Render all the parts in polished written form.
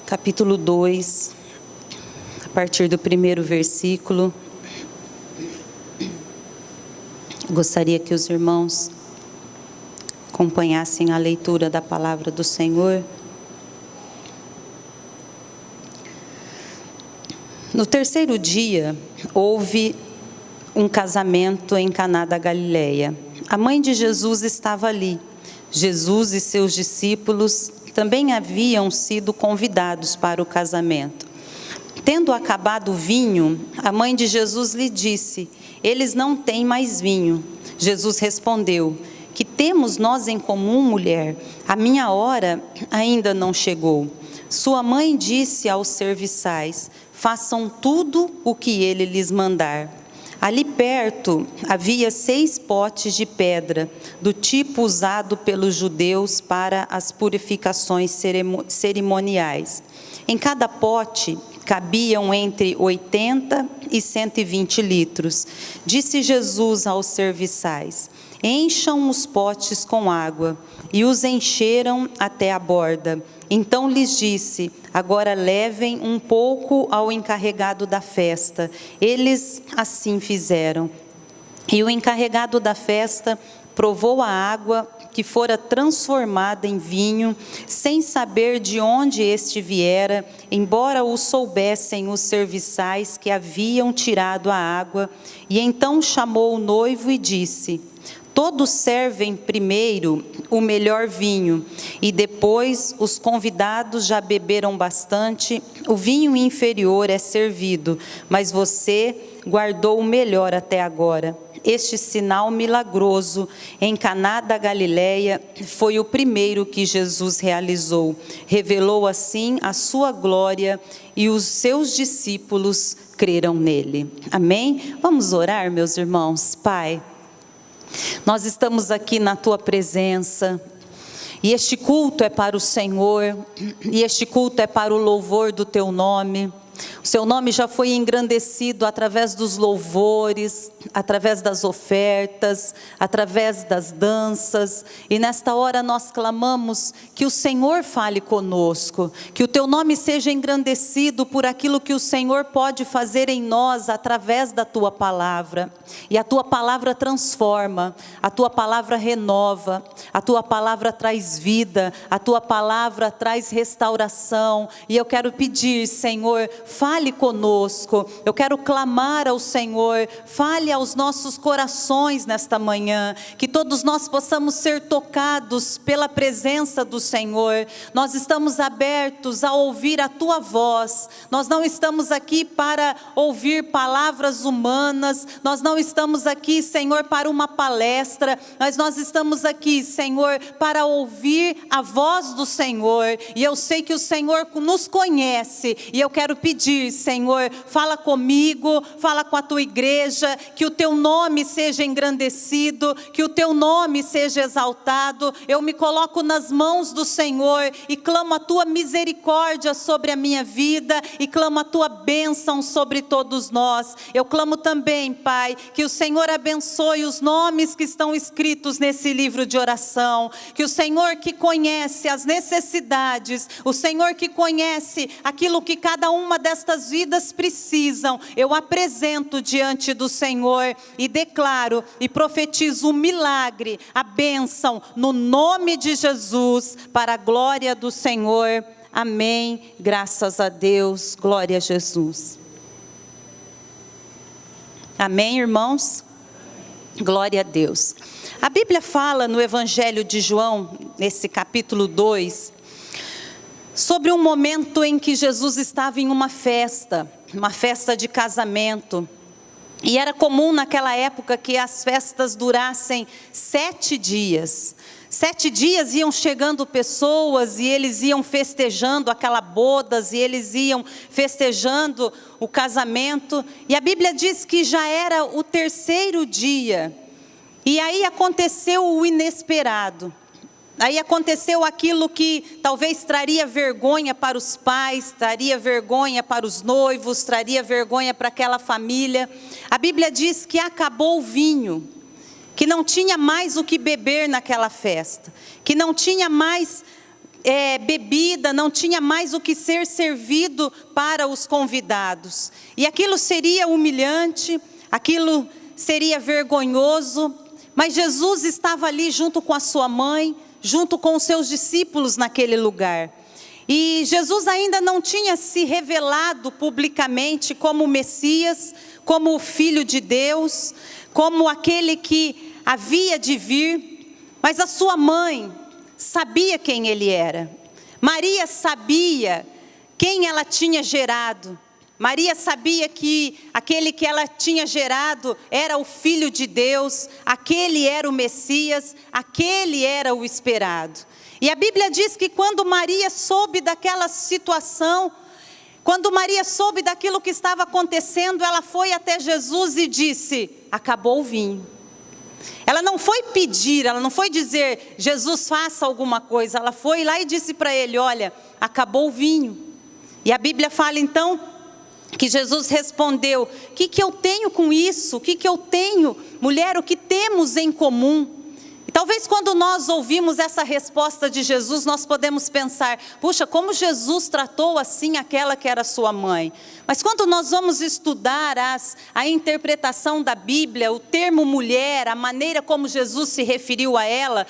capítulo 2, a partir do primeiro versículo. Gostaria que os irmãos acompanhassem a leitura da palavra do Senhor. No terceiro dia, houve um casamento em Caná da Galileia. A mãe de Jesus estava ali. Jesus e seus discípulos também haviam sido convidados para o casamento. Tendo acabado o vinho, a mãe de Jesus lhe disse: "Eles não têm mais vinho." Jesus respondeu: "Que temos nós em comum, mulher? A minha hora ainda não chegou." Sua mãe disse aos serviçais: "Façam tudo o que ele lhes mandar." Ali perto havia 6 potes de pedra, do tipo usado pelos judeus para as purificações cerimoniais. Em cada pote cabiam entre 80 e 120 litros. Disse Jesus aos serviçais: "Encham os potes com água." E os encheram até a borda. Então lhes disse: "Agora levem um pouco ao encarregado da festa." Eles assim fizeram. E o encarregado da festa provou a água que fora transformada em vinho, sem saber de onde este viera, embora o soubessem os serviçais que haviam tirado a água. E então chamou o noivo e disse: "Todos servem primeiro o melhor vinho, e depois os convidados já beberam bastante, o vinho inferior é servido, mas você guardou o melhor até agora." Este sinal milagroso em Caná da Galileia foi o primeiro que Jesus realizou. Revelou assim a sua glória e os seus discípulos creram nele. Amém? Vamos orar, meus irmãos. Pai, nós estamos aqui na Tua presença, e este culto é para o Senhor, e este culto é para o louvor do Teu nome. O Seu nome já foi engrandecido através dos louvores, através das ofertas, através das danças, e nesta hora nós clamamos que o Senhor fale conosco, que o Teu nome seja engrandecido por aquilo que o Senhor pode fazer em nós através da Tua palavra. E a Tua palavra transforma, a Tua palavra renova, a Tua palavra traz vida, a Tua palavra traz restauração. E eu quero pedir, Senhor, fale conosco. Eu quero clamar ao Senhor, fale aos nossos corações nesta manhã, que todos nós possamos ser tocados pela presença do Senhor. Nós estamos abertos a ouvir a Tua voz. Nós não estamos aqui para ouvir palavras humanas, nós não estamos aqui, Senhor, para uma palestra, mas nós estamos aqui, Senhor, para ouvir a voz do Senhor. E eu sei que o Senhor nos conhece, e eu quero pedir, Senhor, fala comigo, fala com a Tua igreja, que o Teu nome seja engrandecido, que o Teu nome seja exaltado. Eu me coloco nas mãos do Senhor e clamo a Tua misericórdia sobre a minha vida, e clamo a Tua bênção sobre todos nós. Eu clamo também, Pai, que o Senhor abençoe os nomes que estão escritos nesse livro de oração, que o Senhor que conhece as necessidades, o Senhor que conhece aquilo que cada uma destas vidas precisam, eu apresento diante do Senhor e declaro e profetizo o milagre, a bênção, no nome de Jesus, para a glória do Senhor. Amém. Graças a Deus. Glória a Jesus. Amém, irmãos? Glória a Deus. A Bíblia fala no Evangelho de João, nesse capítulo 2, sobre um momento em que Jesus estava em uma festa de casamento. E era comum naquela época que as festas durassem 7 dias. 7 dias iam chegando pessoas e eles iam festejando aquela bodas, e eles iam festejando o casamento. E a Bíblia diz que já era o terceiro dia. E aí aconteceu o inesperado. Aí aconteceu aquilo que talvez traria vergonha para os pais, traria vergonha para os noivos, traria vergonha para aquela família. A Bíblia diz que acabou o vinho, que não tinha mais o que beber naquela festa, que não tinha mais bebida, não tinha mais o que ser servido para os convidados. E aquilo seria humilhante, aquilo seria vergonhoso, mas Jesus estava ali junto com a sua mãe, junto com os seus discípulos naquele lugar. E Jesus ainda não tinha se revelado publicamente como o Messias, como o Filho de Deus, como aquele que havia de vir, mas a sua mãe sabia quem ele era. Maria sabia quem ela tinha gerado. Maria sabia que aquele que ela tinha gerado era o Filho de Deus, aquele era o Messias, aquele era o esperado. E a Bíblia diz que quando Maria soube daquela situação, quando Maria soube daquilo que estava acontecendo, ela foi até Jesus e disse: acabou o vinho. Ela não foi pedir, ela não foi dizer: Jesus, faça alguma coisa. Ela foi lá e disse para ele: olha, acabou o vinho. E a Bíblia fala então que Jesus respondeu: o que eu tenho com isso? O que eu tenho? Mulher, o que temos em comum? E talvez quando nós ouvimos essa resposta de Jesus, nós podemos pensar: puxa, como Jesus tratou assim aquela que era sua mãe. Mas quando nós vamos estudar a interpretação da Bíblia, o termo mulher, a maneira como Jesus se referiu a ela,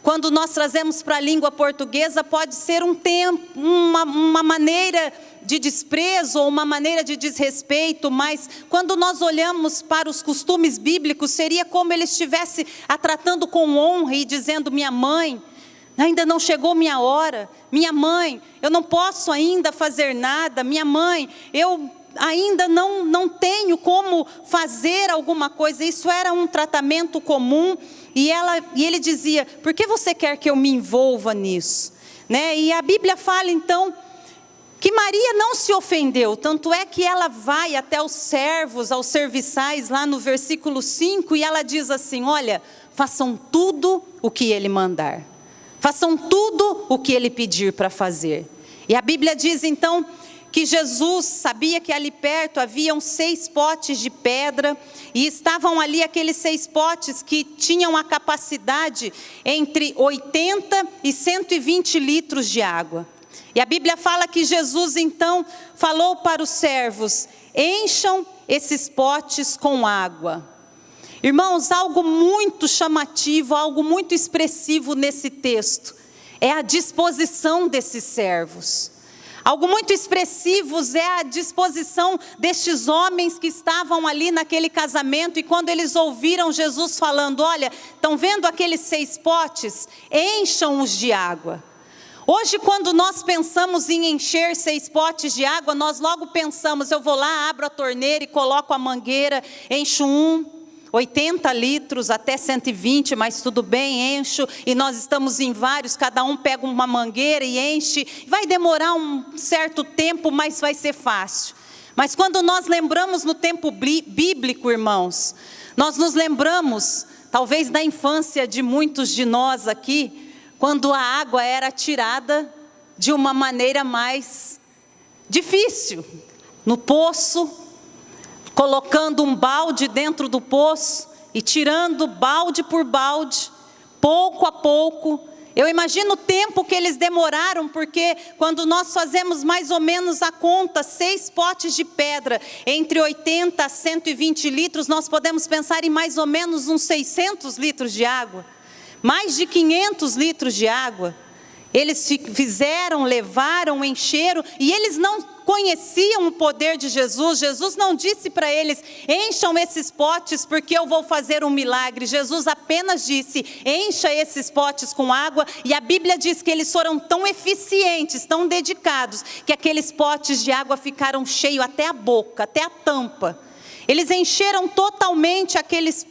quando nós trazemos para a língua portuguesa, pode ser uma maneira de desprezo ou uma maneira de desrespeito, mas quando nós olhamos para os costumes bíblicos, seria como ele estivesse a tratando com honra e dizendo: minha mãe, ainda não chegou minha hora. Minha mãe, eu não posso ainda fazer nada. Minha mãe, eu ainda não tenho como fazer alguma coisa. Isso era um tratamento comum. E ele dizia: por que você quer que eu me envolva nisso? E a Bíblia fala então que Maria não se ofendeu, tanto é que ela vai até os servos, aos serviçais, lá no versículo 5, e ela diz assim: olha, façam tudo o que ele mandar, façam tudo o que ele pedir para fazer. E a Bíblia diz então que Jesus sabia que ali perto haviam 6 potes de pedra, e estavam ali aqueles 6 potes que tinham a capacidade entre 80 e 120 litros de água. E a Bíblia fala que Jesus então falou para os servos: encham esses potes com água. Irmãos, algo muito chamativo, algo muito expressivo nesse texto é a disposição desses servos. Algo muito expressivo é a disposição destes homens que estavam ali naquele casamento, e quando eles ouviram Jesus falando: olha, estão vendo aqueles 6 potes? Encham-os de água. Hoje, quando nós pensamos em encher 6 potes de água, nós logo pensamos: eu vou lá, abro a torneira e coloco a mangueira, encho 80 litros até 120, mas tudo bem, encho, e nós estamos em vários, cada um pega uma mangueira e enche. Vai demorar um certo tempo, mas vai ser fácil. Mas quando nós lembramos no tempo bíblico, irmãos, nós nos lembramos, talvez da infância de muitos de nós aqui, quando a água era tirada de uma maneira mais difícil, no poço, colocando um balde dentro do poço e tirando balde por balde, pouco a pouco. Eu imagino o tempo que eles demoraram, porque quando nós fazemos mais ou menos a conta, 6 potes de pedra, entre 80 a 120 litros, nós podemos pensar em mais ou menos uns 600 litros de água. Mais de 500 litros de água. Eles fizeram, levaram, encheram, e eles não conheciam o poder de Jesus. Jesus não disse para eles: encham esses potes porque eu vou fazer um milagre. Jesus apenas disse: encha esses potes com água, e a Bíblia diz que eles foram tão eficientes, tão dedicados, que aqueles potes de água ficaram cheios até a boca, até a tampa. Eles encheram totalmente aqueles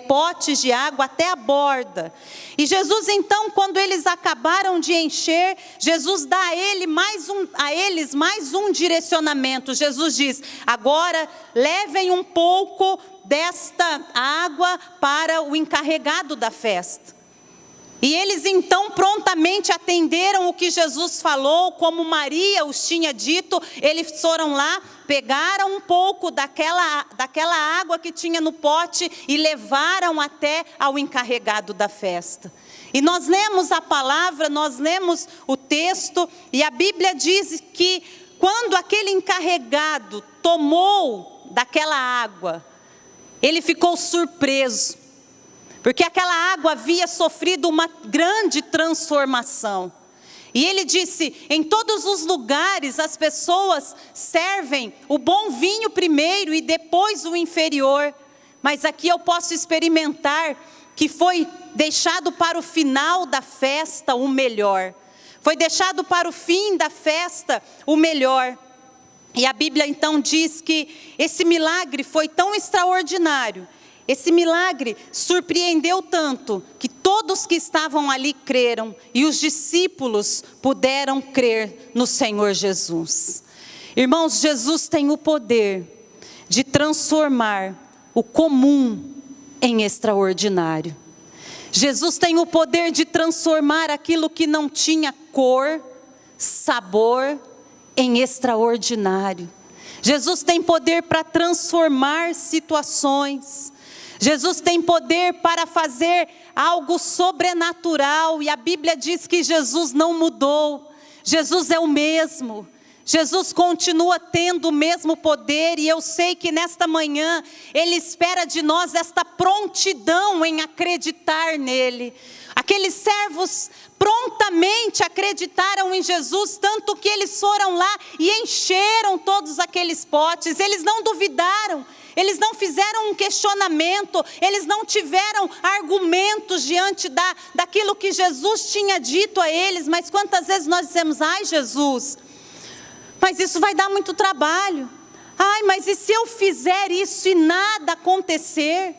potes de água até a borda. E Jesus então, quando eles acabaram de encher, Jesus dá a eles mais um direcionamento. Jesus diz: agora levem um pouco desta água para o encarregado da festa. E eles então prontamente atenderam o que Jesus falou, como Maria os tinha dito. Eles foram lá, pegaram um pouco daquela água que tinha no pote e levaram até ao encarregado da festa. E nós lemos a palavra, nós lemos o texto, e a Bíblia diz que quando aquele encarregado tomou daquela água, ele ficou surpreso, porque aquela água havia sofrido uma grande transformação. E ele disse: em todos os lugares as pessoas servem o bom vinho primeiro e depois o inferior, mas aqui eu posso experimentar que foi deixado para o final da festa o melhor. Foi deixado para o fim da festa o melhor. E a Bíblia então diz que esse milagre foi tão extraordinário, esse milagre surpreendeu tanto, que todos que estavam ali creram, e os discípulos puderam crer no Senhor Jesus. Irmãos, Jesus tem o poder de transformar o comum em extraordinário. Jesus tem o poder de transformar aquilo que não tinha cor, sabor, em extraordinário. Jesus tem poder para transformar situações. Jesus tem poder para fazer algo sobrenatural, e a Bíblia diz que Jesus não mudou. Jesus é o mesmo. Jesus continua tendo o mesmo poder, e eu sei que nesta manhã Ele espera de nós esta prontidão em acreditar nele. Aqueles servos prontamente acreditaram em Jesus, tanto que eles foram lá e encheram todos aqueles potes. Eles não duvidaram, eles não fizeram um questionamento, eles não tiveram argumentos diante daquilo que Jesus tinha dito a eles. Mas quantas vezes nós dizemos: ai Jesus, mas isso vai dar muito trabalho. Ai, mas e se eu fizer isso e nada acontecer?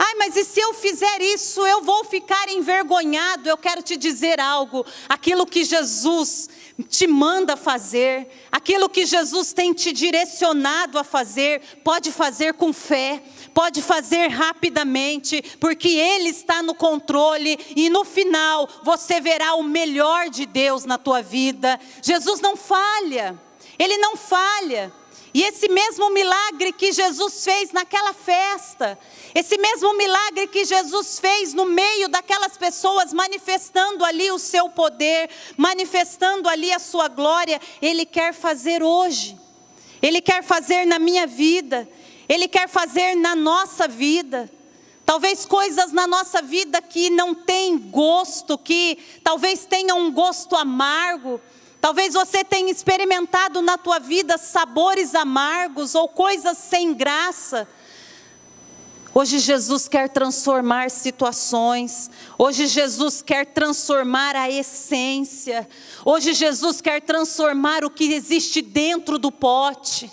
Ai, mas e se eu fizer isso, eu vou ficar envergonhado? Eu quero te dizer algo: aquilo que Jesus te manda fazer, aquilo que Jesus tem te direcionado a fazer, pode fazer com fé, pode fazer rapidamente, porque Ele está no controle, e no final você verá o melhor de Deus na tua vida. Jesus não falha, Ele não falha. E esse mesmo milagre que Jesus fez naquela festa, esse mesmo milagre que Jesus fez no meio daquelas pessoas, manifestando ali o seu poder, manifestando ali a sua glória, Ele quer fazer hoje. Ele quer fazer na minha vida, Ele quer fazer na nossa vida. Talvez coisas na nossa vida que não tem gosto, que talvez tenham um gosto amargo. Talvez você tenha experimentado na tua vida sabores amargos ou coisas sem graça. Hoje Jesus quer transformar situações. Hoje Jesus quer transformar a essência. Hoje Jesus quer transformar o que existe dentro do pote.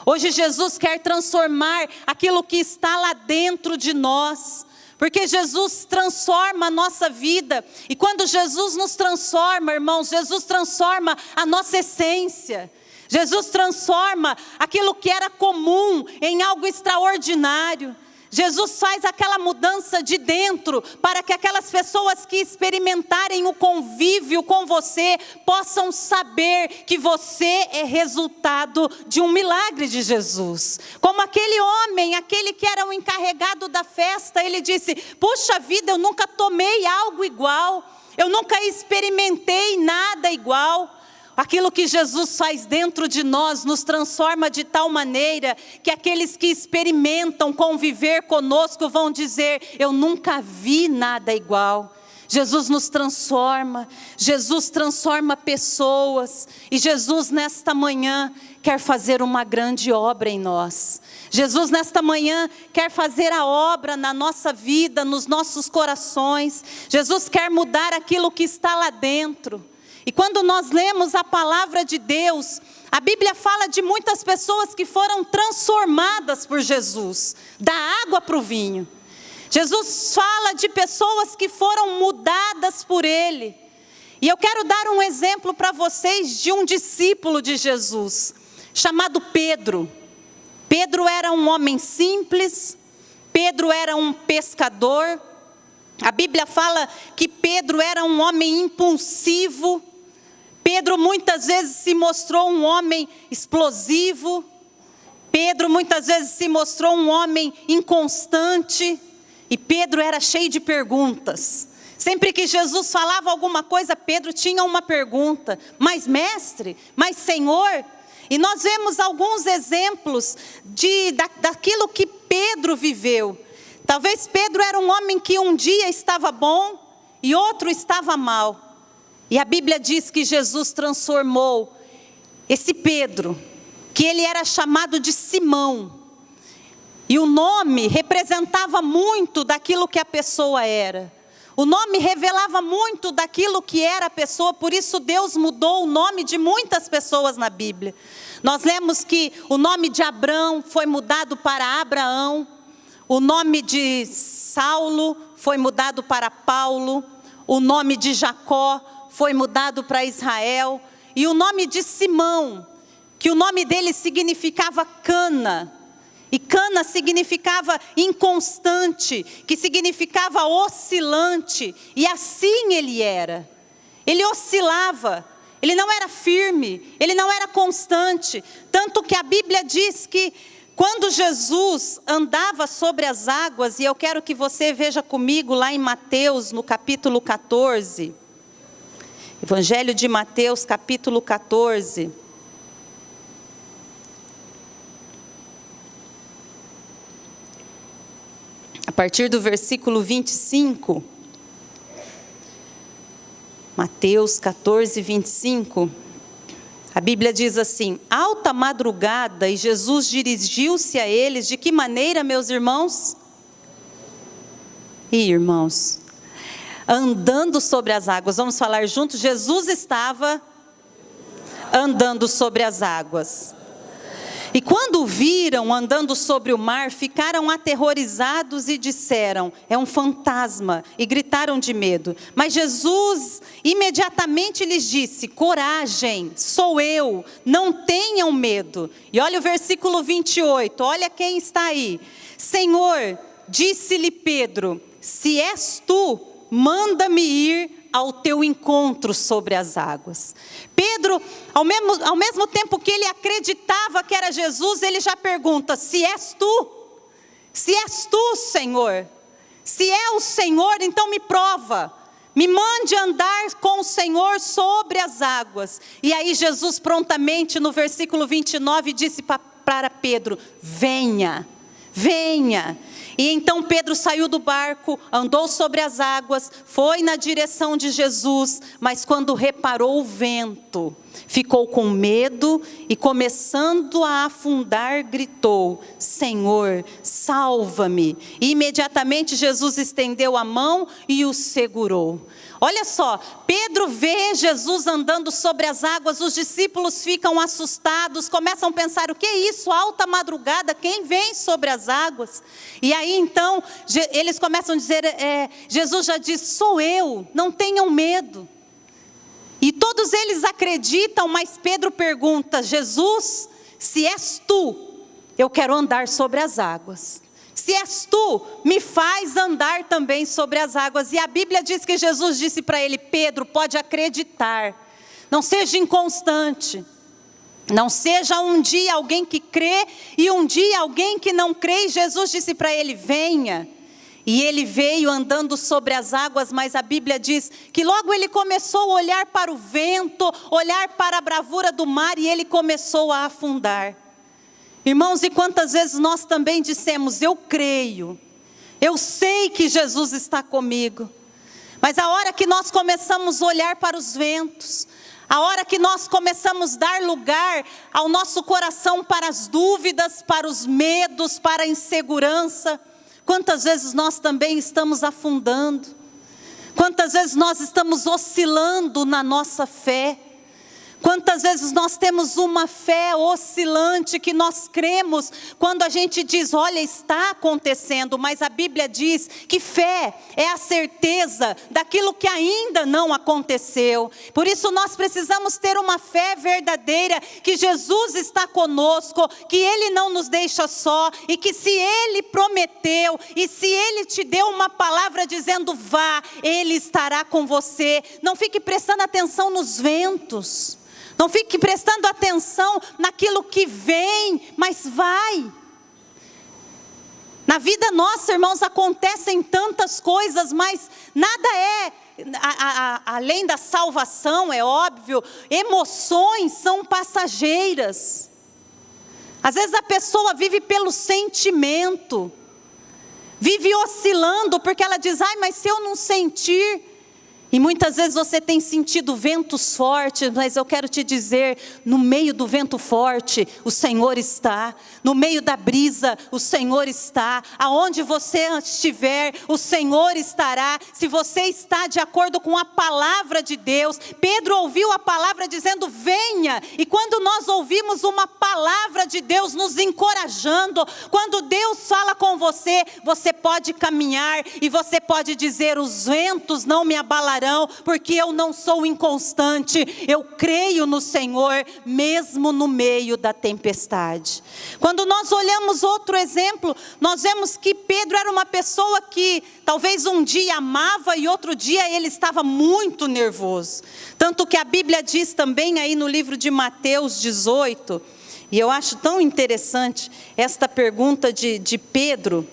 Hoje Jesus quer transformar aquilo que está lá dentro de nós. Porque Jesus transforma a nossa vida. E quando Jesus nos transforma, irmãos, Jesus transforma a nossa essência. Jesus transforma aquilo que era comum em algo extraordinário. Jesus faz aquela mudança de dentro, para que aquelas pessoas que experimentarem o convívio com você, possam saber que você é resultado de um milagre de Jesus. Como aquele homem, aquele que era o encarregado da festa, ele disse: puxa vida, eu nunca tomei algo igual, eu nunca experimentei nada igual. Aquilo que Jesus faz dentro de nós nos transforma de tal maneira que aqueles que experimentam conviver conosco vão dizer: eu nunca vi nada igual. Jesus nos transforma, Jesus transforma pessoas, e Jesus nesta manhã quer fazer uma grande obra em nós. Jesus nesta manhã quer fazer a obra na nossa vida, nos nossos corações. Jesus quer mudar aquilo que está lá dentro. E quando nós lemos a palavra de Deus, a Bíblia fala de muitas pessoas que foram transformadas por Jesus, da água para o vinho. Jesus fala de pessoas que foram mudadas por Ele. E eu quero dar um exemplo para vocês de um discípulo de Jesus, chamado Pedro. Pedro era um homem simples, Pedro era um pescador. A Bíblia fala que Pedro era um homem impulsivo. Pedro muitas vezes se mostrou um homem explosivo. Pedro muitas vezes se mostrou um homem inconstante. E Pedro era cheio de perguntas. Sempre que Jesus falava alguma coisa, Pedro tinha uma pergunta: mas mestre, mas Senhor? E nós vemos alguns exemplos daquilo que Pedro viveu. Talvez Pedro era um homem que um dia estava bom e outro estava mal. E a Bíblia diz que Jesus transformou esse Pedro, que ele era chamado de Simão. E o nome representava muito daquilo que a pessoa era. O nome revelava muito daquilo que era a pessoa, por isso Deus mudou o nome de muitas pessoas na Bíblia. Nós lemos que o nome de Abrão foi mudado para Abraão, o nome de Saulo foi mudado para Paulo, o nome de Jacó foi mudado para Israel, e o nome de Simão, que o nome dele significava cana, e cana significava inconstante, que significava oscilante, e assim ele era. Ele oscilava, ele não era firme, ele não era constante. Tanto que a Bíblia diz que quando Jesus andava sobre as águas, e eu quero que você veja comigo lá em Mateus, no capítulo 14, Evangelho de Mateus, capítulo 14. A partir do versículo 25, Mateus 14, 25, a Bíblia diz assim: alta madrugada, e Jesus dirigiu-se a eles, de que maneira, meus irmãos? Irmãos, andando sobre as águas, vamos falar juntos? Jesus estava andando sobre as águas. E quando o viram andando sobre o mar, ficaram aterrorizados e disseram: é um fantasma, e gritaram de medo. Mas Jesus imediatamente lhes disse: coragem, sou eu, não tenham medo. E olha o versículo 28, olha quem está aí. Senhor, disse-lhe Pedro, se és tu, manda-me ir ao teu encontro sobre as águas. Pedro, ao mesmo tempo que ele acreditava que era Jesus, ele já pergunta: se és tu? Se és tu, Senhor? Se é o Senhor, então me prova. Me mande andar com o Senhor sobre as águas. E aí Jesus prontamente, no versículo 29, disse para Pedro: venha, venha. E então Pedro saiu do barco, andou sobre as águas, foi na direção de Jesus, mas quando reparou o vento, ficou com medo e, começando a afundar, gritou: Senhor, salva-me. E imediatamente Jesus estendeu a mão e o segurou. Olha só, Pedro vê Jesus andando sobre as águas, os discípulos ficam assustados, começam a pensar: o que é isso? Alta madrugada, quem vem sobre as águas? E aí então, eles começam a dizer, Jesus já disse: sou eu, não tenham medo. E todos eles acreditam, mas Pedro pergunta: Jesus, se és tu, eu quero andar sobre as águas. Se és tu, me faz andar também sobre as águas. E a Bíblia diz que Jesus disse para ele: Pedro, pode acreditar, não seja inconstante, não seja um dia alguém que crê e um dia alguém que não crê. E Jesus disse para ele: venha. E ele veio andando sobre as águas, mas a Bíblia diz que logo ele começou a olhar para o vento, olhar para a bravura do mar, e ele começou a afundar. Irmãos, e quantas vezes nós também dissemos: eu creio, eu sei que Jesus está comigo. Mas a hora que nós começamos a olhar para os ventos, a hora que nós começamos a dar lugar ao nosso coração para as dúvidas, para os medos, para a insegurança, quantas vezes nós também estamos afundando? Quantas vezes nós estamos oscilando na nossa fé? Quantas vezes nós temos uma fé oscilante que nós cremos quando a gente diz: olha, está acontecendo, mas a Bíblia diz que fé é a certeza daquilo que ainda não aconteceu. Por isso nós precisamos ter uma fé verdadeira, que Jesus está conosco, que Ele não nos deixa só, e que se Ele prometeu, e se Ele te deu uma palavra dizendo vá, Ele estará com você. Não fique prestando atenção nos ventos. Não fique prestando atenção naquilo que vem, mas vai. Na vida nossa, irmãos, acontecem tantas coisas, mas nada é, além da salvação, é óbvio, emoções são passageiras. Às vezes a pessoa vive pelo sentimento, vive oscilando, porque ela diz, ai, mas se eu não sentir... E muitas vezes você tem sentido ventos fortes, mas eu quero te dizer, no meio do vento forte, o Senhor está. No meio da brisa, o Senhor está. Aonde você estiver, o Senhor estará. Se você está de acordo com a palavra de Deus. Pedro ouviu a palavra dizendo, venha. E quando nós ouvimos uma palavra de Deus nos encorajando, quando Deus fala com você, você pode caminhar e você pode dizer, os ventos não me abalarão. Porque eu não sou inconstante, eu creio no Senhor, mesmo no meio da tempestade. Quando nós olhamos outro exemplo, nós vemos que Pedro era uma pessoa que talvez um dia amava e outro dia ele estava muito nervoso. Tanto que a Bíblia diz também aí no livro de Mateus 18, e eu acho tão interessante esta pergunta de Pedro,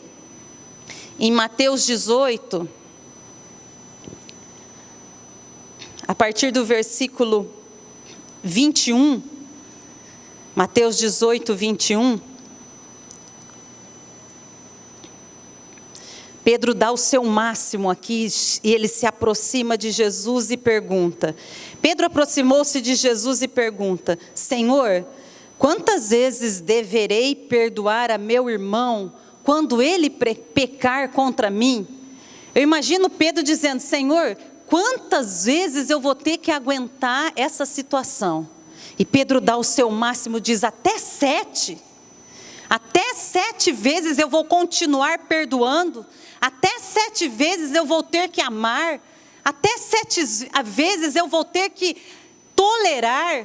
em Mateus 18, a partir do versículo 21, Mateus 18, 21, Pedro dá o seu máximo aqui e ele se aproxima de Jesus e pergunta. Pedro aproximou-se de Jesus e pergunta, Senhor, quantas vezes deverei perdoar a meu irmão quando ele pecar contra mim? Eu imagino Pedro dizendo, Senhor, quantas vezes eu vou ter que aguentar essa situação? E Pedro dá o seu máximo, diz até 7. Até 7 vezes eu vou continuar perdoando. Até 7 vezes eu vou ter que amar. Até 7 vezes eu vou ter que tolerar.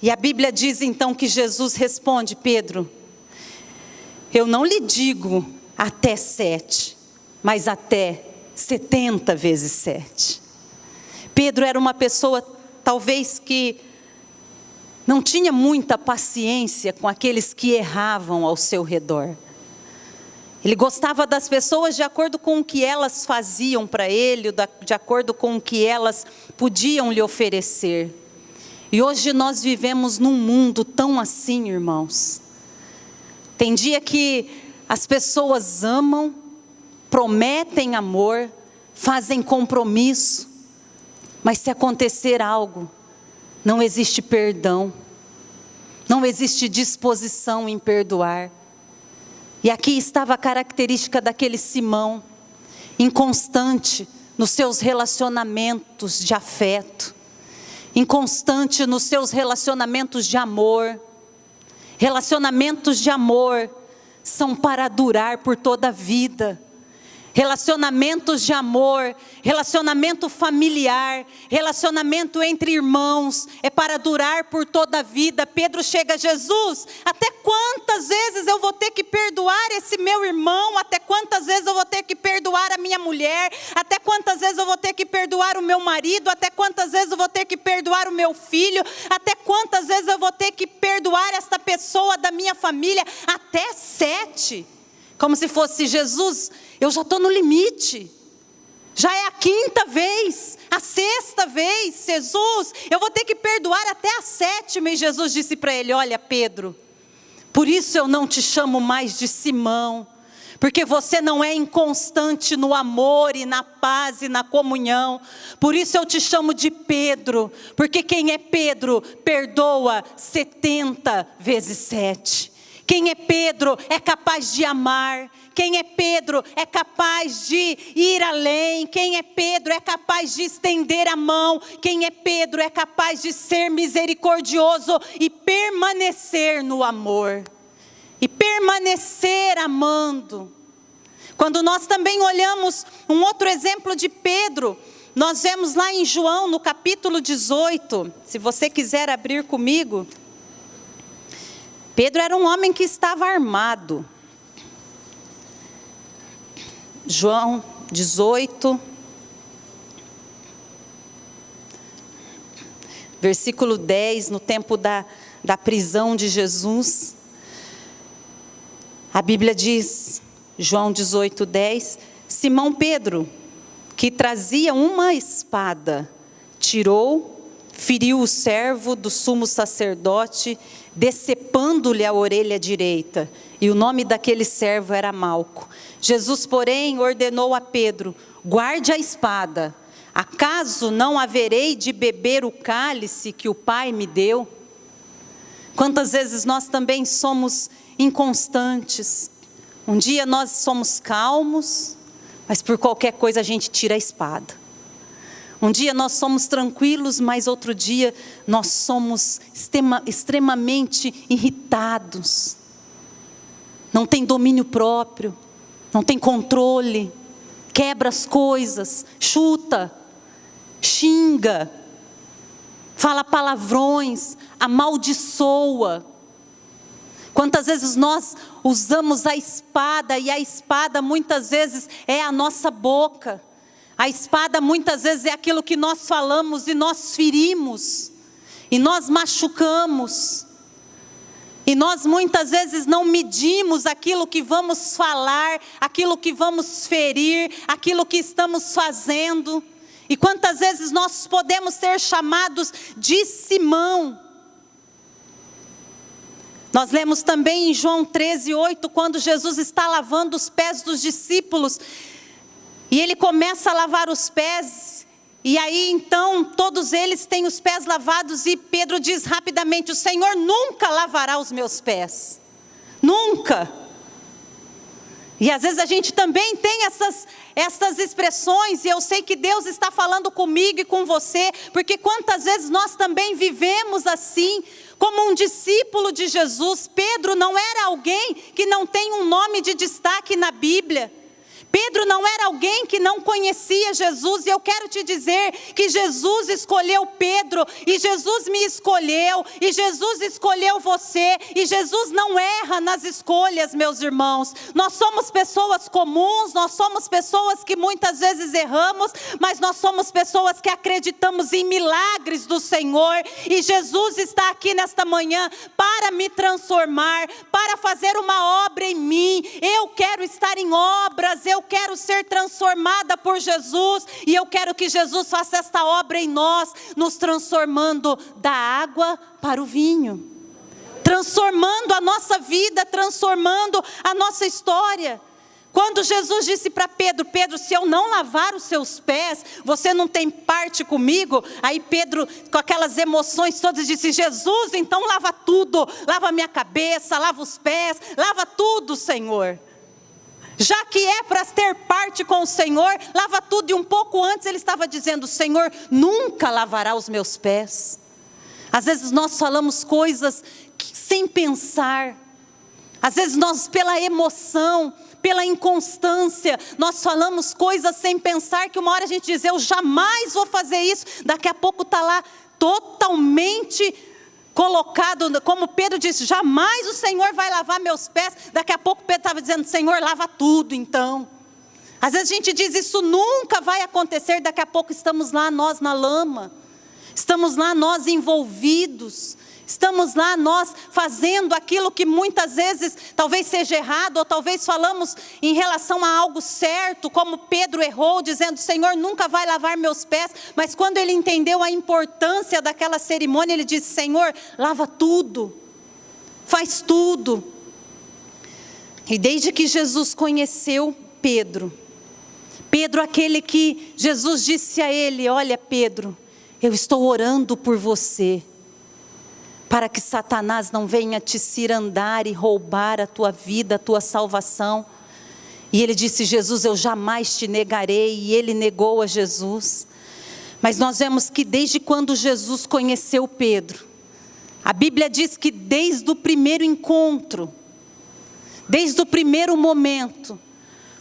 E a Bíblia diz então que Jesus responde, Pedro, eu não lhe digo até 7, mas até 70 vezes 7. Pedro era uma pessoa talvez que não tinha muita paciência com aqueles que erravam ao seu redor. Ele gostava das pessoas de acordo com o que elas faziam para ele, de acordo com o que elas podiam lhe oferecer. E hoje nós vivemos num mundo tão assim, irmãos. Tem dia que as pessoas amam, prometem amor, fazem compromisso, mas se acontecer algo, não existe perdão, não existe disposição em perdoar. E aqui estava a característica daquele Simão, inconstante nos seus relacionamentos de afeto, inconstante nos seus relacionamentos de amor. Relacionamentos de amor são para durar por toda a vida. Relacionamentos de amor, relacionamento familiar, relacionamento entre irmãos, é para durar por toda a vida. Pedro chega a Jesus, até quantas vezes eu vou ter que perdoar esse meu irmão? Até quantas vezes eu vou ter que perdoar a minha mulher? Até quantas vezes eu vou ter que perdoar o meu marido? Até quantas vezes eu vou ter que perdoar o meu filho? Até quantas vezes eu vou ter que perdoar esta pessoa da minha família? Até 7. Como se fosse Jesus, eu já estou no limite. Já é a 5ª vez, a 6ª vez, Jesus, eu vou ter que perdoar até a 7ª. E Jesus disse para ele, olha Pedro, por isso eu não te chamo mais de Simão, porque você não é inconstante no amor e na paz e na comunhão. Por isso eu te chamo de Pedro, porque quem é Pedro, perdoa 70 vezes 7. Quem é Pedro é capaz de amar. Quem é Pedro é capaz de ir além. Quem é Pedro é capaz de estender a mão. Quem é Pedro é capaz de ser misericordioso e permanecer no amor. E permanecer amando. Quando nós também olhamos um outro exemplo de Pedro, nós vemos lá em João no capítulo 18. Se você quiser abrir comigo. Pedro era um homem que estava armado. João 18, versículo 10, no tempo da prisão de Jesus. A Bíblia diz João 18:10, Simão Pedro, que trazia uma espada, tirou, feriu o servo do sumo sacerdote, decepando-lhe a orelha direita. E o nome daquele servo era Malco. Jesus, porém, ordenou a Pedro: guarde a espada. Acaso não haverei de beber o cálice que o Pai me deu? Quantas vezes nós também somos inconstantes. Um dia nós somos calmos, mas por qualquer coisa a gente tira a espada. Um dia nós somos tranquilos, mas outro dia nós somos extremamente irritados. Não tem domínio próprio, não tem controle, quebra as coisas, chuta, xinga, fala palavrões, amaldiçoa. Quantas vezes nós usamos a espada, e a espada muitas vezes é a nossa boca. A espada muitas vezes é aquilo que nós falamos e nós ferimos, e nós machucamos. E nós muitas vezes não medimos aquilo que vamos falar, aquilo que vamos ferir, aquilo que estamos fazendo. E quantas vezes nós podemos ser chamados de Simão. Nós lemos também em João 13:8, quando Jesus está lavando os pés dos discípulos, e ele começa a lavar os pés, e aí então todos eles têm os pés lavados, e Pedro diz rapidamente: o Senhor nunca lavará os meus pés, nunca. E às vezes a gente também tem essas expressões, e eu sei que Deus está falando comigo e com você, porque quantas vezes nós também vivemos assim, como um discípulo de Jesus. Pedro não era alguém que não tem um nome de destaque na Bíblia. Pedro não era alguém que não conhecia Jesus, e eu quero te dizer que Jesus escolheu Pedro, e Jesus me escolheu, e Jesus escolheu você, e Jesus não erra nas escolhas, meus irmãos. Nós somos pessoas comuns, nós somos pessoas que muitas vezes erramos, mas nós somos pessoas que acreditamos em milagres do Senhor, e Jesus está aqui nesta manhã para me transformar, para fazer uma obra em mim. Eu quero estar em obras, eu quero ser transformada por Jesus, e eu quero que Jesus faça esta obra em nós, nos transformando da água para o vinho, transformando a nossa vida, transformando a nossa história. Quando Jesus disse para Pedro: Pedro, se eu não lavar os seus pés, você não tem parte comigo. Aí Pedro, com aquelas emoções todas, disse: Jesus, então lava tudo, lava a minha cabeça, lava os pés, lava tudo, Senhor. Já que é para ter parte com o Senhor, lava tudo. E um pouco antes ele estava dizendo: o Senhor nunca lavará os meus pés. Às vezes nós falamos coisas sem pensar. Às vezes nós, pela emoção, pela inconstância, nós falamos coisas sem pensar, que uma hora a gente diz: eu jamais vou fazer isso. Daqui a pouco está lá totalmente colocado, como Pedro disse: jamais o Senhor vai lavar meus pés. Daqui a pouco Pedro estava dizendo: Senhor, lava tudo então. Às vezes a gente diz: isso nunca vai acontecer. Daqui a pouco estamos lá nós na lama, estamos lá nós envolvidos, estamos lá nós fazendo aquilo que muitas vezes talvez seja errado, ou talvez falamos em relação a algo certo, como Pedro errou, dizendo: Senhor nunca vai lavar meus pés. Mas quando ele entendeu a importância daquela cerimônia, ele disse: Senhor, lava tudo, faz tudo. E desde que Jesus conheceu Pedro, aquele que Jesus disse a ele: olha Pedro, eu estou orando por você, para que Satanás não venha te cirandar e roubar a tua vida, a tua salvação. E ele disse: Jesus, eu jamais te negarei. E ele negou a Jesus. Mas nós vemos que desde quando Jesus conheceu Pedro, a Bíblia diz que desde o primeiro encontro, desde o primeiro momento,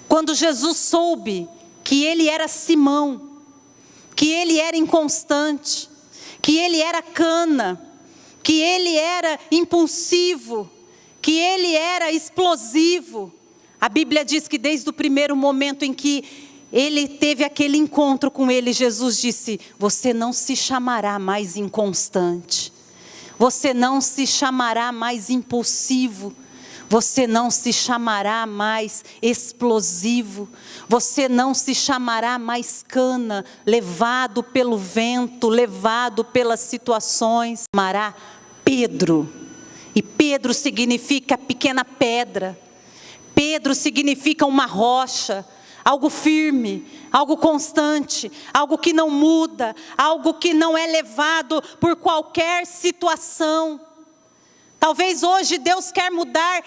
quando Jesus soube que ele era Simão, que ele era inconstante, que ele era cana, que ele era impulsivo, que ele era explosivo, a Bíblia diz que desde o primeiro momento em que ele teve aquele encontro com ele, Jesus disse: você não se chamará mais inconstante, você não se chamará mais impulsivo, Você não se chamará mais explosivo, você não se chamará mais cana, levado pelo vento, levado pelas situações. Chamará Pedro, e Pedro significa pequena pedra, Pedro significa uma rocha, algo firme, algo constante, algo que não muda, algo que não é levado por qualquer situação. Talvez hoje Deus quer mudar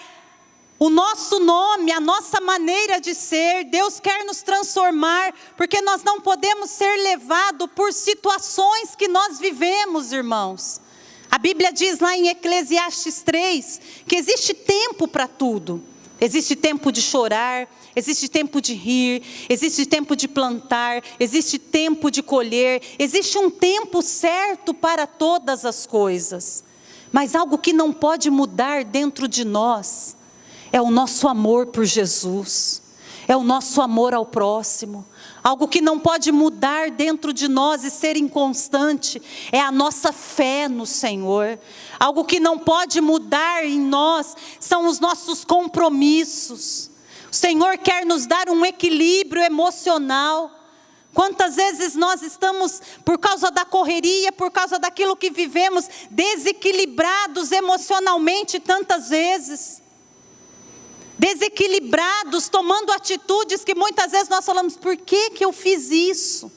o nosso nome, a nossa maneira de ser. Deus quer nos transformar, porque nós não podemos ser levados por situações que nós vivemos, irmãos. A Bíblia diz lá em Eclesiastes 3, que existe tempo para tudo. Existe tempo de chorar, existe tempo de rir, existe tempo de plantar, existe tempo de colher, existe um tempo certo para todas as coisas. Mas algo que não pode mudar dentro de nós é o nosso amor por Jesus, é o nosso amor ao próximo. Algo que não pode mudar dentro de nós e ser inconstante é a nossa fé no Senhor. Algo que não pode mudar em nós são os nossos compromissos. O Senhor quer nos dar um equilíbrio emocional. Quantas vezes nós estamos, por causa da correria, por causa daquilo que vivemos, desequilibrados emocionalmente tantas vezes. Desequilibrados, tomando atitudes que muitas vezes nós falamos, por que eu fiz isso?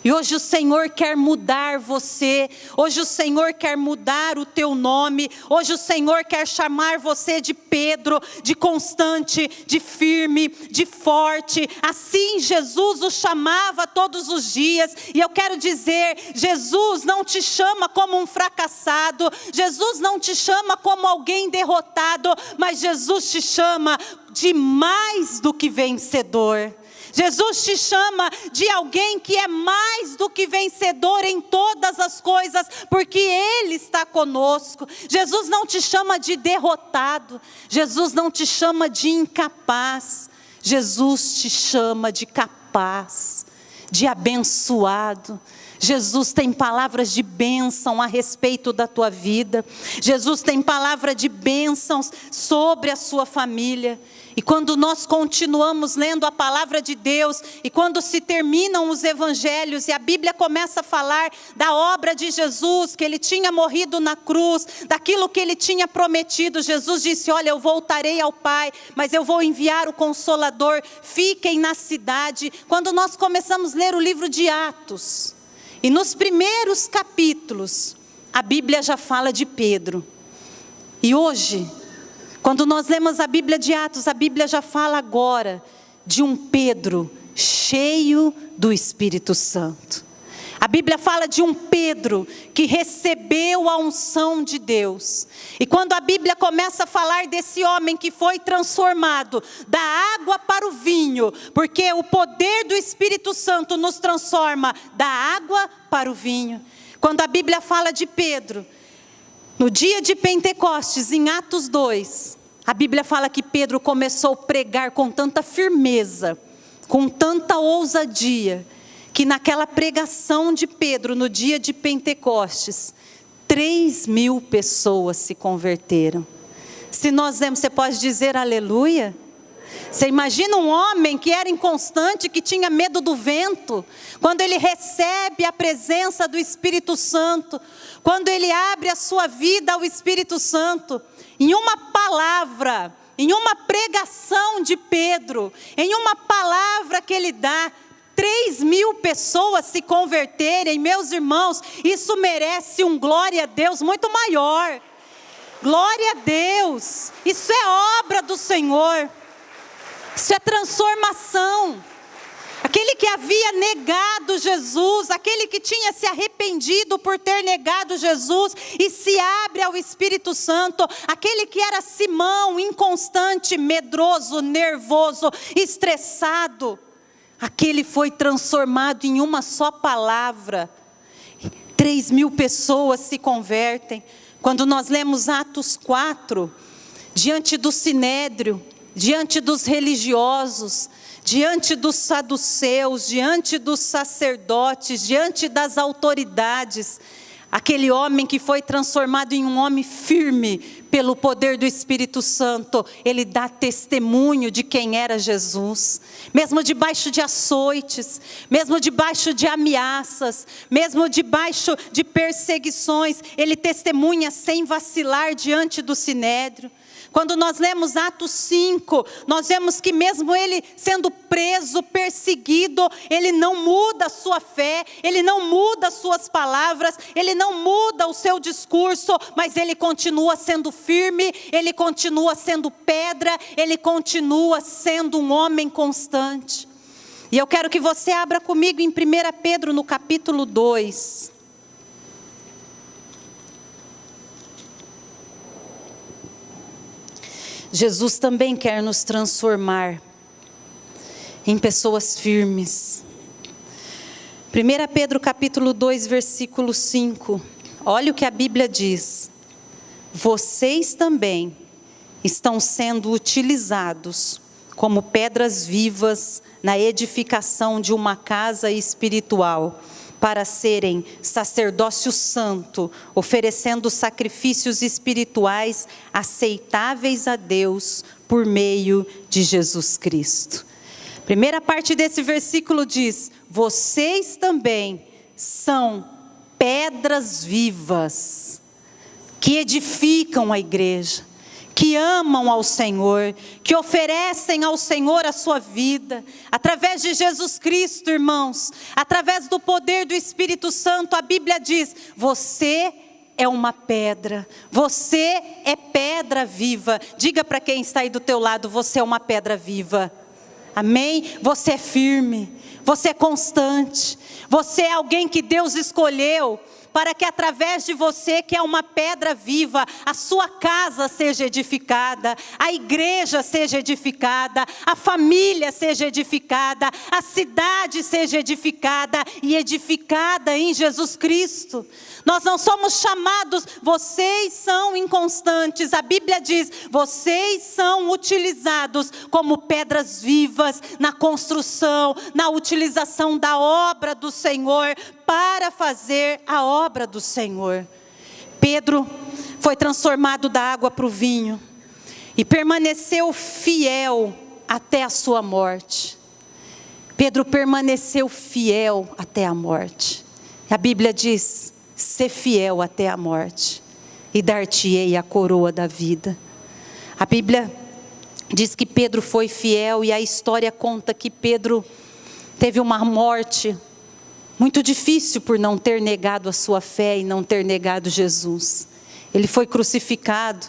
E hoje o Senhor quer mudar você, hoje o Senhor quer mudar o teu nome, hoje o Senhor quer chamar você de Pedro, de constante, de firme, de forte. Assim Jesus o chamava todos os dias. E eu quero dizer, Jesus não te chama como um fracassado, Jesus não te chama como alguém derrotado, mas Jesus te chama de mais do que vencedor. Jesus te chama de alguém que é mais do que vencedor em todas as coisas, porque Ele está conosco. Jesus não te chama de derrotado, Jesus não te chama de incapaz, Jesus te chama de capaz, de abençoado. Jesus tem palavras de bênção a respeito da tua vida, Jesus tem palavra de bênçãos sobre a sua família. E quando nós continuamos lendo a palavra de Deus, e quando se terminam os evangelhos, e a Bíblia começa a falar da obra de Jesus, que Ele tinha morrido na cruz, daquilo que Ele tinha prometido, Jesus disse, olha, eu voltarei ao Pai, mas eu vou enviar o Consolador, fiquem na cidade. Quando nós começamos a ler o livro de Atos, e nos primeiros capítulos, a Bíblia já fala de Pedro. E hoje, quando nós lemos a Bíblia de Atos, a Bíblia já fala agora de um Pedro cheio do Espírito Santo. A Bíblia fala de um Pedro que recebeu a unção de Deus. E quando a Bíblia começa a falar desse homem que foi transformado da água para o vinho, porque o poder do Espírito Santo nos transforma da água para o vinho. Quando a Bíblia fala de Pedro, no dia de Pentecostes, em Atos 2, a Bíblia fala que Pedro começou a pregar com tanta firmeza, com tanta ousadia, que naquela pregação de Pedro, no dia de Pentecostes, 3.000 pessoas se converteram. Se nós vemos, você pode dizer aleluia? Você imagina um homem que era inconstante, que tinha medo do vento, quando ele recebe a presença do Espírito Santo, quando ele abre a sua vida ao Espírito Santo, em uma palavra, em uma pregação de Pedro, em uma palavra que ele dá, 3.000 pessoas se converterem. Meus irmãos, isso merece um glória a Deus muito maior. Glória a Deus, isso é obra do Senhor. Isso é transformação. Aquele que havia negado Jesus, aquele que tinha se arrependido por ter negado Jesus e se abre ao Espírito Santo, aquele que era Simão, inconstante, medroso, nervoso, estressado, aquele foi transformado em uma só palavra. 3.000 pessoas se convertem. Quando nós lemos Atos 4, diante do Sinédrio, diante dos religiosos, diante dos saduceus, diante dos sacerdotes, diante das autoridades, aquele homem que foi transformado em um homem firme pelo poder do Espírito Santo, ele dá testemunho de quem era Jesus, mesmo debaixo de açoites, mesmo debaixo de ameaças, mesmo debaixo de perseguições, ele testemunha sem vacilar diante do Sinédrio. Quando nós lemos Atos 5, nós vemos que mesmo ele sendo preso, perseguido, ele não muda a sua fé, ele não muda as suas palavras, ele não muda o seu discurso, mas ele continua sendo firme, ele continua sendo pedra, ele continua sendo um homem constante. E eu quero que você abra comigo em 1 Pedro, no capítulo 2. Jesus também quer nos transformar em pessoas firmes. 1 Pedro capítulo 2, versículo 5. Olha o que a Bíblia diz. Vocês também estão sendo utilizados como pedras vivas na edificação de uma casa espiritual, para serem sacerdócio santo, oferecendo sacrifícios espirituais aceitáveis a Deus por meio de Jesus Cristo. Primeira parte desse versículo diz: vocês também são pedras vivas, que edificam a igreja, que amam ao Senhor, que oferecem ao Senhor a sua vida, através de Jesus Cristo, irmãos, através do poder do Espírito Santo. A Bíblia diz: você é uma pedra, você é pedra viva. Diga para quem está aí do teu lado: você é uma pedra viva. Amém? Você é firme, você é constante, você é alguém que Deus escolheu para que através de você, que é uma pedra viva, a sua casa seja edificada, a igreja seja edificada, a família seja edificada, a cidade seja edificada e edificada em Jesus Cristo. Nós não somos chamados, vocês são inconstantes. A Bíblia diz: vocês são utilizados como pedras vivas na construção, na utilização da obra do Senhor, para fazer a obra do Senhor. Pedro foi transformado da água para o vinho e permaneceu fiel até a sua morte. Pedro permaneceu fiel até a morte. A Bíblia diz: ser fiel até a morte, e dar-te-ei a coroa da vida. A Bíblia diz que Pedro foi fiel, e a história conta que Pedro teve uma morte muito difícil por não ter negado a sua fé e não ter negado Jesus. Ele foi crucificado,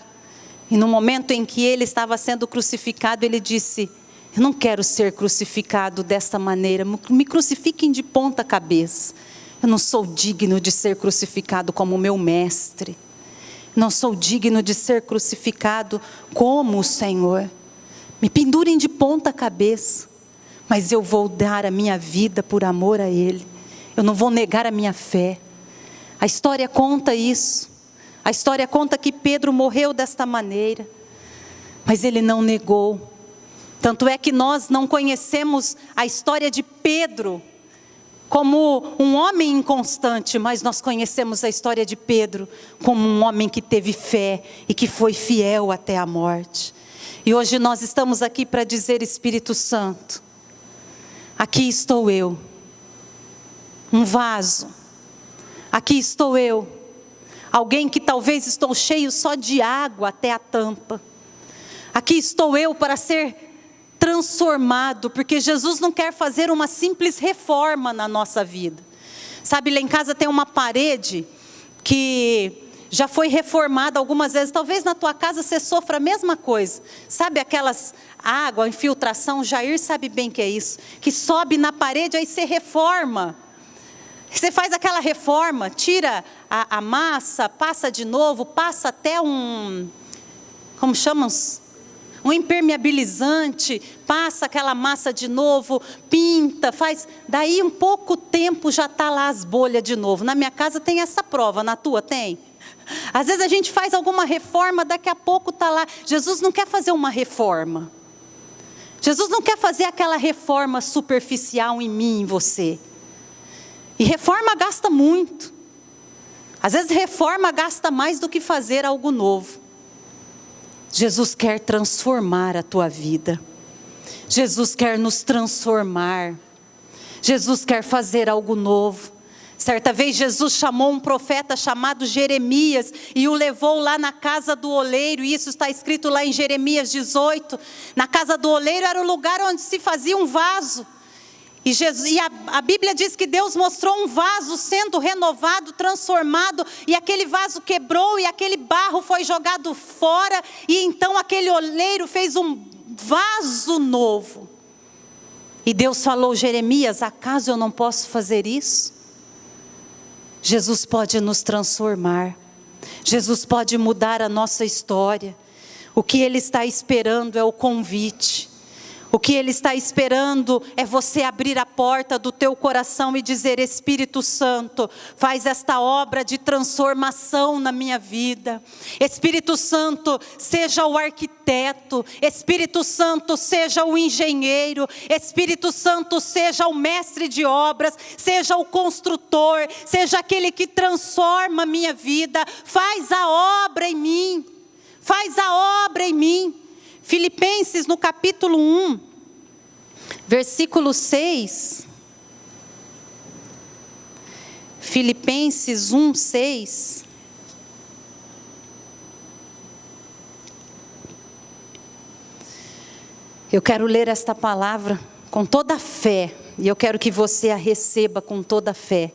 e no momento em que ele estava sendo crucificado, ele disse: eu não quero ser crucificado desta maneira, me crucifiquem de ponta cabeça. Eu não sou digno de ser crucificado como meu mestre. Não sou digno de ser crucificado como o Senhor. Me pendurem de ponta cabeça, mas eu vou dar a minha vida por amor a Ele. Eu não vou negar a minha fé. A história conta isso. A história conta que Pedro morreu desta maneira, mas ele não negou. Tanto é que nós não conhecemos a história de Pedro como um homem inconstante, mas nós conhecemos a história de Pedro como um homem que teve fé e que foi fiel até a morte. E hoje nós estamos aqui para dizer: Espírito Santo, aqui estou eu, um vaso, aqui estou eu, alguém que talvez estou cheio só de água até a tampa. Aqui estou eu para ser transformado, porque Jesus não quer fazer uma simples reforma na nossa vida. Sabe, lá em casa tem uma parede que já foi reformada algumas vezes. Talvez na tua casa você sofra a mesma coisa. Sabe aquelas água, infiltração? Jair sabe bem que é isso. Que sobe na parede, aí você reforma. Você faz aquela reforma, tira a massa, passa de novo, passa até como chamam? Um impermeabilizante, passa aquela massa de novo, pinta, faz. Daí um pouco tempo já está lá as bolhas de novo. Na minha casa tem essa prova, na tua tem? Às vezes a gente faz alguma reforma, daqui a pouco está lá. Jesus não quer fazer uma reforma. Jesus não quer fazer aquela reforma superficial em mim, em você. E reforma gasta muito. Às vezes reforma gasta mais do que fazer algo novo. Jesus quer transformar a tua vida. Jesus quer nos transformar. Jesus quer fazer algo novo. Certa vez Jesus chamou um profeta chamado Jeremias e o levou lá na casa do oleiro, e isso está escrito lá em Jeremias 18. Na casa do oleiro era o lugar onde se fazia um vaso. E a Bíblia diz que Deus mostrou um vaso sendo renovado, transformado, e aquele vaso quebrou e aquele barro foi jogado fora, e então aquele oleiro fez um vaso novo. E Deus falou: Jeremias, acaso eu não posso fazer isso? Jesus pode nos transformar. Jesus pode mudar a nossa história. O que Ele está esperando é o convite. O que Ele está esperando é você abrir a porta do teu coração e dizer: Espírito Santo, faz esta obra de transformação na minha vida. Espírito Santo, seja o arquiteto. Espírito Santo, seja o engenheiro. Espírito Santo, seja o mestre de obras. Seja o construtor. Seja aquele que transforma a minha vida. Faz a obra em mim. Faz a obra em mim. Filipenses no capítulo 1, versículo 6. Filipenses 1, 6. Eu quero ler esta palavra com toda a fé, e eu quero que você a receba com toda a fé.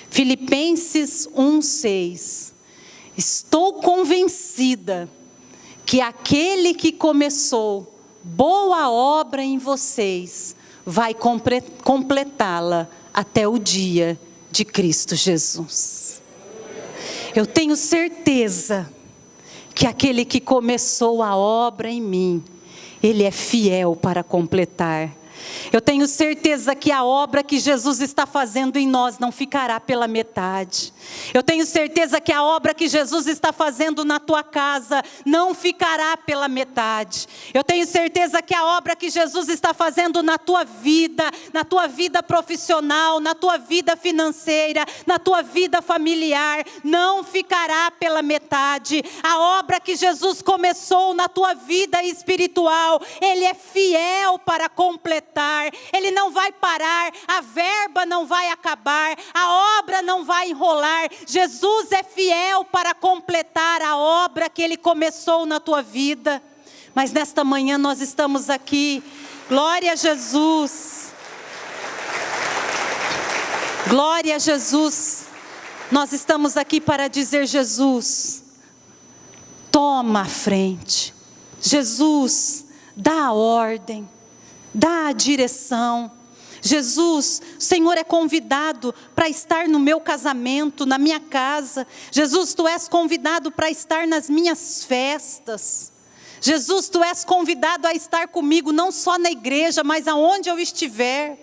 Filipenses 1, 6. Estou convencida que aquele que começou boa obra em vocês vai completá-la até o dia de Cristo Jesus. Eu tenho certeza que aquele que começou a obra em mim, Ele é fiel para completar. Eu tenho certeza que a obra que Jesus está fazendo em nós não ficará pela metade. Eu tenho certeza que a obra que Jesus está fazendo na tua casa não ficará pela metade. Eu tenho certeza que a obra que Jesus está fazendo na tua vida profissional, na tua vida financeira, na tua vida familiar, não ficará pela metade. A obra que Jesus começou na tua vida espiritual, Ele é fiel para completar. Ele não vai parar, a verba não vai acabar, a obra não vai enrolar. Jesus é fiel para completar a obra que Ele começou na tua vida. Mas nesta manhã nós estamos aqui, glória a Jesus, glória a Jesus. Nós estamos aqui para dizer: Jesus, toma a frente. Jesus, dá a ordem, dá a direção. Jesus, o Senhor é convidado para estar no meu casamento, na minha casa. Jesus, Tu és convidado para estar nas minhas festas. Jesus, Tu és convidado a estar comigo, não só na igreja, mas aonde eu estiver.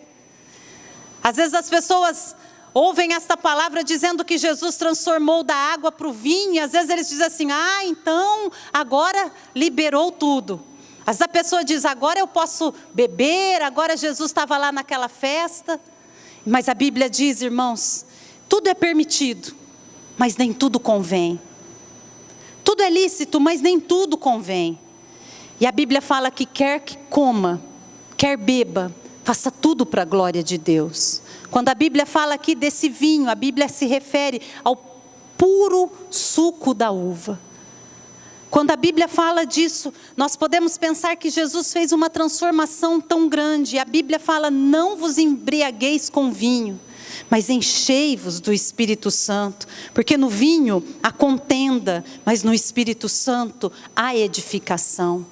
Às vezes as pessoas ouvem esta palavra dizendo que Jesus transformou da água para o vinho, e às vezes eles dizem assim: então agora liberou tudo. Às vezes a pessoa diz: agora eu posso beber, agora Jesus estava lá naquela festa. Mas a Bíblia diz, irmãos, tudo é permitido, mas nem tudo convém. Tudo é lícito, mas nem tudo convém. E a Bíblia fala que quer que coma, quer beba, faça tudo para a glória de Deus. Quando a Bíblia fala aqui desse vinho, a Bíblia se refere ao puro suco da uva. Quando a Bíblia fala disso, nós podemos pensar que Jesus fez uma transformação tão grande. A Bíblia fala: não vos embriagueis com vinho, mas enchei-vos do Espírito Santo. Porque no vinho há contenda, mas no Espírito Santo há edificação.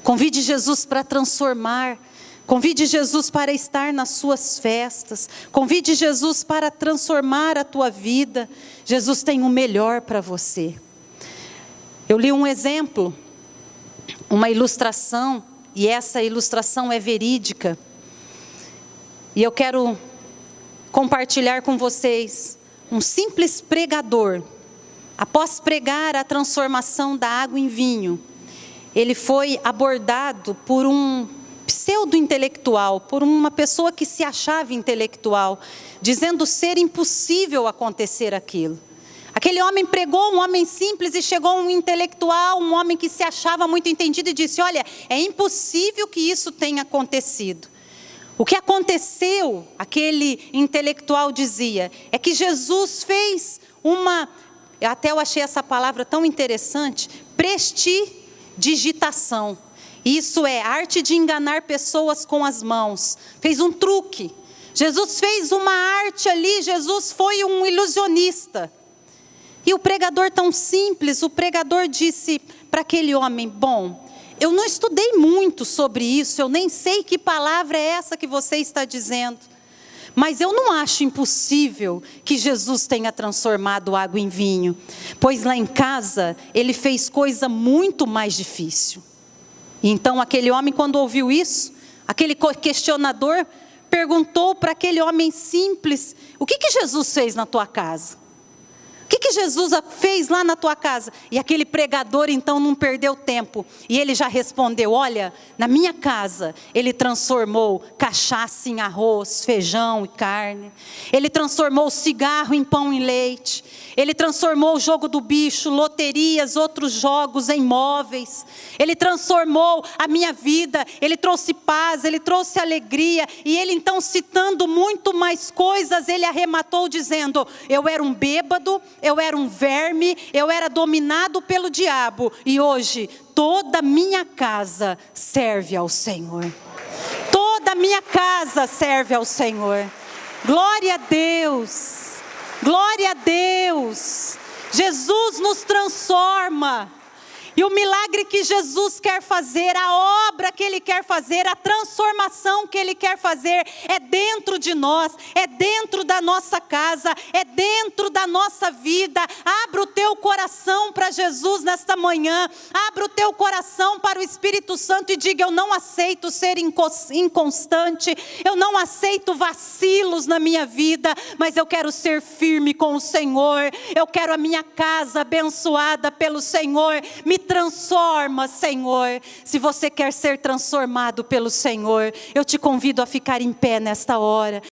Convide Jesus para transformar. Convide Jesus para estar nas suas festas. Convide Jesus para transformar a tua vida. Jesus tem o melhor para você. Eu li um exemplo, uma ilustração, e essa ilustração é verídica. E eu quero compartilhar com vocês. Um simples pregador, após pregar a transformação da água em vinho, ele foi abordado por um pseudo-intelectual, por uma pessoa que se achava intelectual, dizendo ser impossível acontecer aquilo. Aquele homem pregou, um homem simples, e chegou um intelectual, um homem que se achava muito entendido, e disse: olha, é impossível que isso tenha acontecido. O que aconteceu, aquele intelectual dizia, é que Jesus fez até eu achei essa palavra tão interessante, prestidigitação. Isso é arte de enganar pessoas com as mãos. Fez um truque. Jesus fez uma arte ali, Jesus foi um ilusionista. E o pregador tão simples, o pregador disse para aquele homem: bom, eu não estudei muito sobre isso, eu nem sei que palavra é essa que você está dizendo. Mas eu não acho impossível que Jesus tenha transformado água em vinho. Pois lá em casa, ele fez coisa muito mais difícil. E então aquele homem, quando ouviu isso, aquele questionador perguntou para aquele homem simples: o que Jesus fez na tua casa? O que Jesus fez lá na tua casa? E aquele pregador então não perdeu tempo. E ele já respondeu: olha, na minha casa ele transformou cachaça em arroz, feijão e carne. Ele transformou cigarro em pão e leite. Ele transformou o jogo do bicho, loterias, outros jogos em móveis. Ele transformou a minha vida. Ele trouxe paz, ele trouxe alegria. E ele então, citando muito mais coisas, ele arrematou dizendo: eu era um bêbado, eu era um verme, eu era dominado pelo diabo, e hoje toda a minha casa serve ao Senhor. Toda a minha casa serve ao Senhor. Glória a Deus. Glória a Deus. Jesus nos transforma. E o milagre que Jesus quer fazer, a obra que Ele quer fazer, a transformação que Ele quer fazer, é dentro de nós, é dentro da nossa casa, é dentro da nossa vida. Abra o teu coração para Jesus nesta manhã, abra o teu coração para o Espírito Santo e diga: eu não aceito ser inconstante, eu não aceito vacilos na minha vida, mas eu quero ser firme com o Senhor, eu quero a minha casa abençoada pelo Senhor. Me transforma, Senhor. Se você quer ser transformado pelo Senhor, eu te convido a ficar em pé nesta hora.